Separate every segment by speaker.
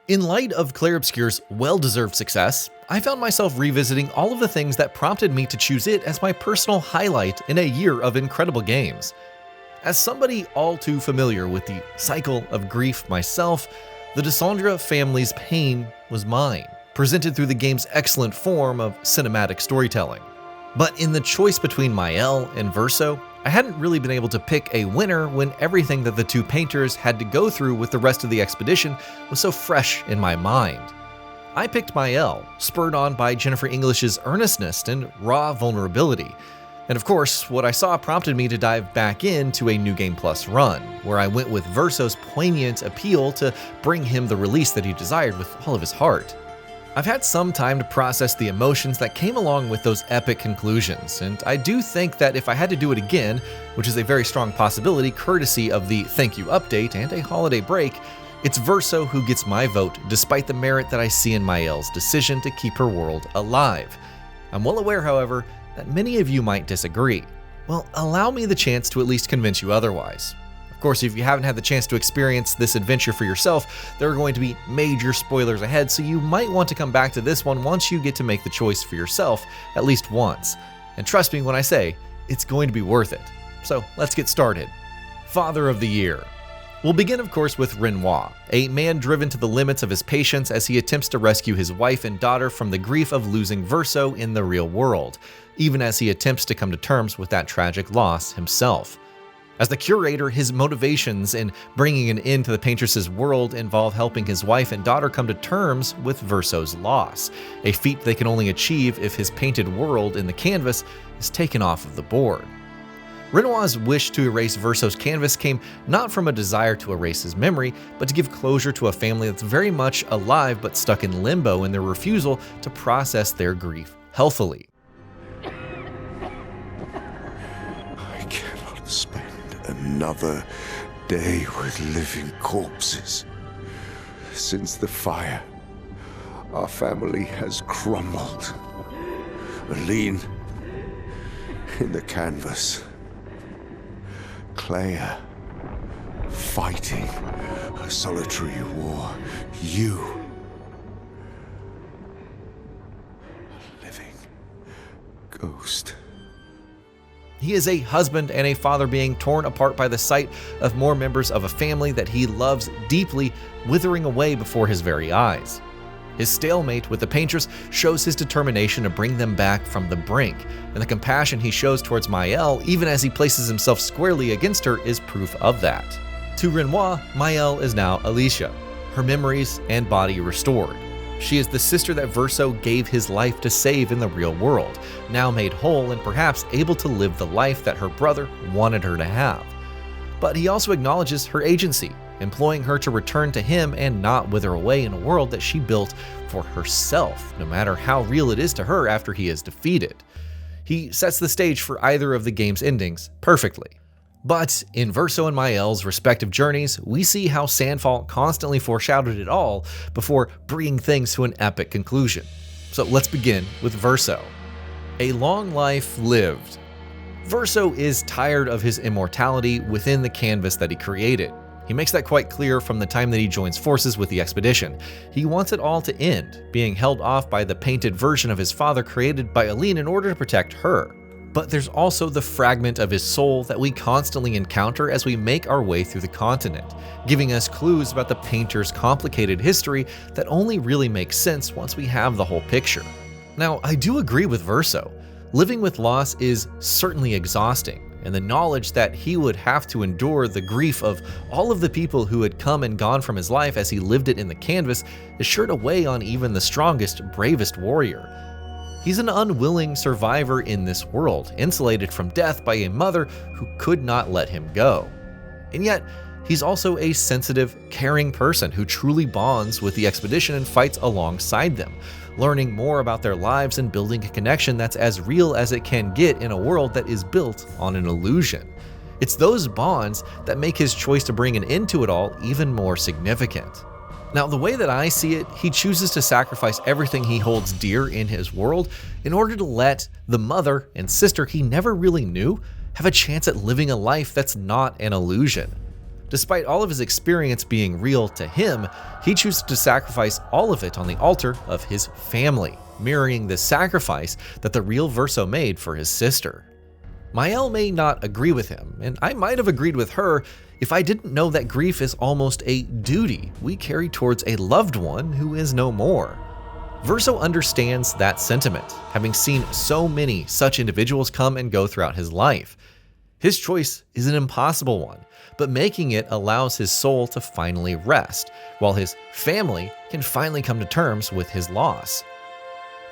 Speaker 1: In light of Clair Obscur's well-deserved success, I found myself revisiting all of the things that prompted me to choose it as my personal highlight in a year of incredible games. As somebody all too familiar with the cycle of grief myself, the Descendra family's pain was mine, presented through the game's excellent form of cinematic storytelling. But in the choice between Myel and Verso, I hadn't really been able to pick a winner when everything that the two painters had to go through with the rest of the expedition was so fresh in my mind. I picked Myel, spurred on by Jennifer English's earnestness and raw vulnerability. And of course, what I saw prompted me to dive back into a New Game Plus run, where I went with Verso's poignant appeal to bring him the release that he desired with all of his heart. I've had some time to process the emotions that came along with those epic conclusions, and I do think that if I had to do it again, which is a very strong possibility courtesy of the thank you update and a holiday break, it's Verso who gets my vote despite the merit that I see in Myel's decision to keep her world alive. I'm well aware, however, that many of you might disagree. Well, allow me the chance to at least convince you otherwise. Of course, if you haven't had the chance to experience this adventure for yourself, there are going to be major spoilers ahead, so you might want to come back to this one once you get to make the choice for yourself at least once. And trust me when I say, it's going to be worth it. So let's get started. Father of the Year. We'll begin, of course, with Renoir, a man driven to the limits of his patience as he attempts to rescue his wife and daughter from the grief of losing Verso in the real world, even as he attempts to come to terms with that tragic loss himself. As the curator, his motivations in bringing an end to the paintress's world involve helping his wife and daughter come to terms with Verso's loss, a feat they can only achieve if his painted world in the canvas is taken off of the board. Renoir's wish to erase Verso's canvas came not from a desire to erase his memory, but to give closure to a family that's very much alive but stuck in limbo in their refusal to process their grief healthily.
Speaker 2: I cannot spend another day with living corpses. Since the fire, our family has crumbled. Aline in the canvas. Clair fighting a solitary war. You, a living ghost.
Speaker 1: He is a husband and a father being torn apart by the sight of more members of a family that he loves deeply withering away before his very eyes. His stalemate with the paintress shows his determination to bring them back from the brink, and the compassion he shows towards Myel, even as he places himself squarely against her, is proof of that. To Renoir, Myel is now Alicia, her memories and body restored. She is the sister that Verso gave his life to save in the real world, now made whole and perhaps able to live the life that her brother wanted her to have. But he also acknowledges her agency, imploring her to return to him and not wither away in a world that she built for herself, no matter how real it is to her after he is defeated. He sets the stage for either of the game's endings perfectly. But in Verso and Myel's respective journeys, we see how Sandfall constantly foreshadowed it all before bringing things to an epic conclusion. So let's begin with Verso. A long life lived. Verso is tired of his immortality within the canvas that he created. He makes that quite clear from the time that he joins forces with the expedition. He wants it all to end, being held off by the painted version of his father created by Aline in order to protect her. But there's also the fragment of his soul that we constantly encounter as we make our way through the continent, giving us clues about the painter's complicated history that only really makes sense once we have the whole picture. Now, I do agree with Verso. Living with loss is certainly exhausting, and the knowledge that he would have to endure the grief of all of the people who had come and gone from his life as he lived it in the canvas is sure to weigh on even the strongest, bravest warrior. He's an unwilling survivor in this world, insulated from death by a mother who could not let him go. And yet, he's also a sensitive, caring person who truly bonds with the expedition and fights alongside them, learning more about their lives and building a connection that's as real as it can get in a world that is built on an illusion. It's those bonds that make his choice to bring an end to it all even more significant. Now, the way that I see it, he chooses to sacrifice everything he holds dear in his world in order to let the mother and sister he never really knew have a chance at living a life that's not an illusion. Despite all of his experience being real to him, he chooses to sacrifice all of it on the altar of his family, mirroring the sacrifice that the real Verso made for his sister. Myel may not agree with him, and I might have agreed with her if I didn't know that grief is almost a duty we carry towards a loved one who is no more. Verso understands that sentiment, having seen so many such individuals come and go throughout his life. His choice is an impossible one, but making it allows his soul to finally rest, while his family can finally come to terms with his loss.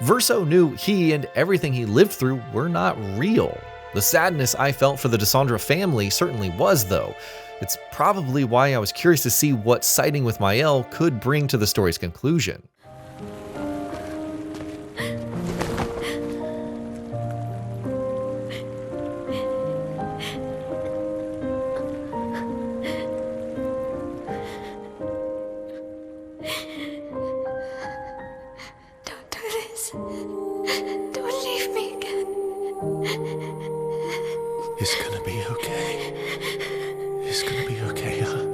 Speaker 1: Verso knew he and everything he lived through were not real. The sadness I felt for the Desandra family certainly was, though. It's probably why I was curious to see what siding with Myel could bring to the story's conclusion.
Speaker 2: It's gonna be okay. It's gonna be okay, huh?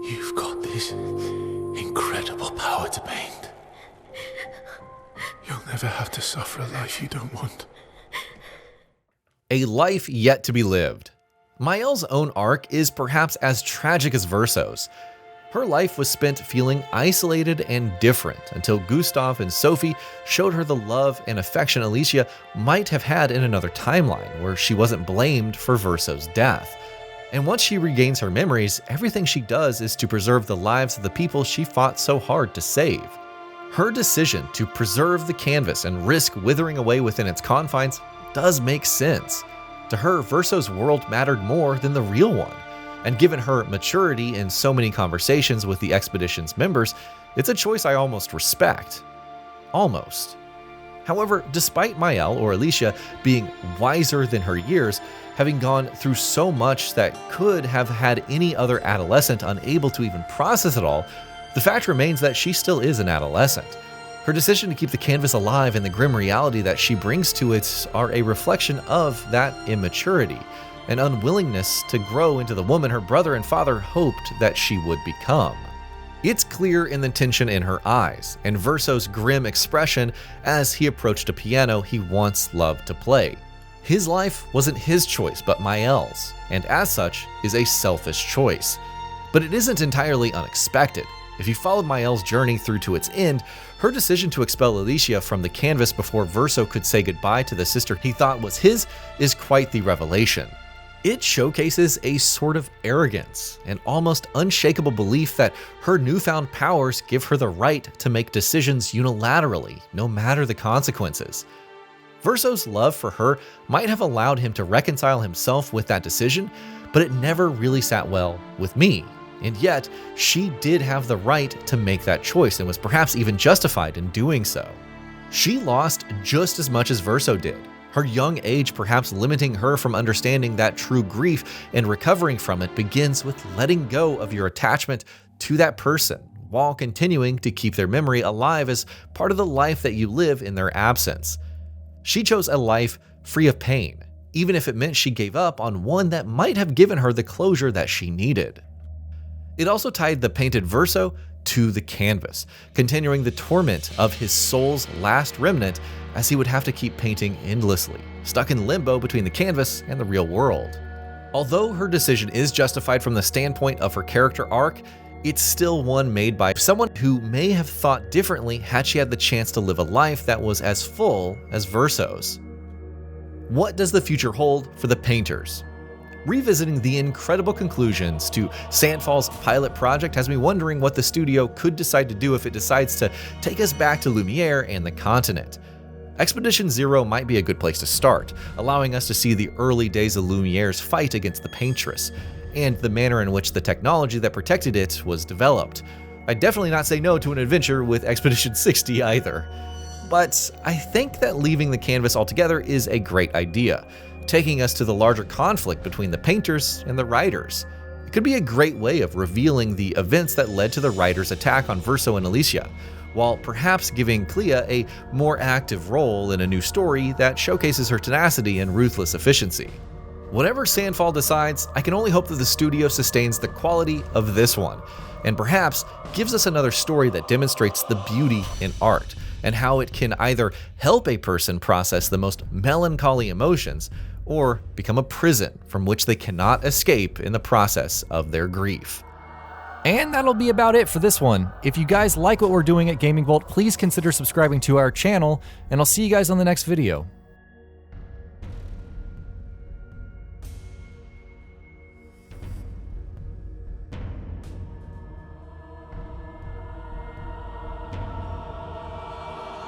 Speaker 2: You've got this incredible power to paint. You'll never have to suffer a life you don't want.
Speaker 1: A life yet to be lived. Myel's own arc is perhaps as tragic as Verso's. Her life was spent feeling isolated and different until Gustav and Sophie showed her the love and affection Alicia might have had in another timeline where she wasn't blamed for Verso's death. And once she regains her memories, everything she does is to preserve the lives of the people she fought so hard to save. Her decision to preserve the canvas and risk withering away within its confines does make sense. To her, Verso's world mattered more than the real one. And given her maturity in so many conversations with the expedition's members, it's a choice I almost respect. Almost. However, despite Myel or Alicia being wiser than her years, having gone through so much that could have had any other adolescent unable to even process it all, the fact remains that she still is an adolescent. Her decision to keep the canvas alive and the grim reality that she brings to it are a reflection of that immaturity, an unwillingness to grow into the woman her brother and father hoped that she would become. It's clear in the tension in her eyes and Verso's grim expression as he approached a piano he once loved to play. His life wasn't his choice but Myel's, and as such is a selfish choice. But it isn't entirely unexpected. If you followed Myel's journey through to its end, her decision to expel Alicia from the canvas before Verso could say goodbye to the sister he thought was his is quite the revelation. It showcases a sort of arrogance, an almost unshakable belief that her newfound powers give her the right to make decisions unilaterally, no matter the consequences. Verso's love for her might have allowed him to reconcile himself with that decision, but it never really sat well with me. And yet, she did have the right to make that choice and was perhaps even justified in doing so. She lost just as much as Verso did. Her young age perhaps limiting her from understanding that true grief and recovering from it begins with letting go of your attachment to that person while continuing to keep their memory alive as part of the life that you live in their absence. She chose a life free of pain, even if it meant she gave up on one that might have given her the closure that she needed. It also tied the painted Verso to the canvas, continuing the torment of his soul's last remnant as he would have to keep painting endlessly, stuck in limbo between the canvas and the real world. Although her decision is justified from the standpoint of her character arc, it's still one made by someone who may have thought differently had she had the chance to live a life that was as full as Verso's. What does the future hold for the painters? Revisiting the incredible conclusions to Sandfall's pilot project has me wondering what the studio could decide to do if it decides to take us back to Lumiere and the continent. Expedition Zero might be a good place to start, allowing us to see the early days of Lumiere's fight against the Paintress, and the manner in which the technology that protected it was developed. I'd definitely not say no to an adventure with Expedition 60 either. But I think that leaving the canvas altogether is a great idea, taking us to the larger conflict between the painters and the writers. It could be a great way of revealing the events that led to the writers' attack on Verso and Alicia, while perhaps giving Clair a more active role in a new story that showcases her tenacity and ruthless efficiency. Whatever Sandfall decides, I can only hope that the studio sustains the quality of this one, and perhaps gives us another story that demonstrates the beauty in art, and how it can either help a person process the most melancholy emotions, or become a prison from which they cannot escape in the process of their grief.
Speaker 3: And that'll be about it for this one. If you guys like what we're doing at Gaming Vault, please consider subscribing to our channel, and I'll see you guys on the next video.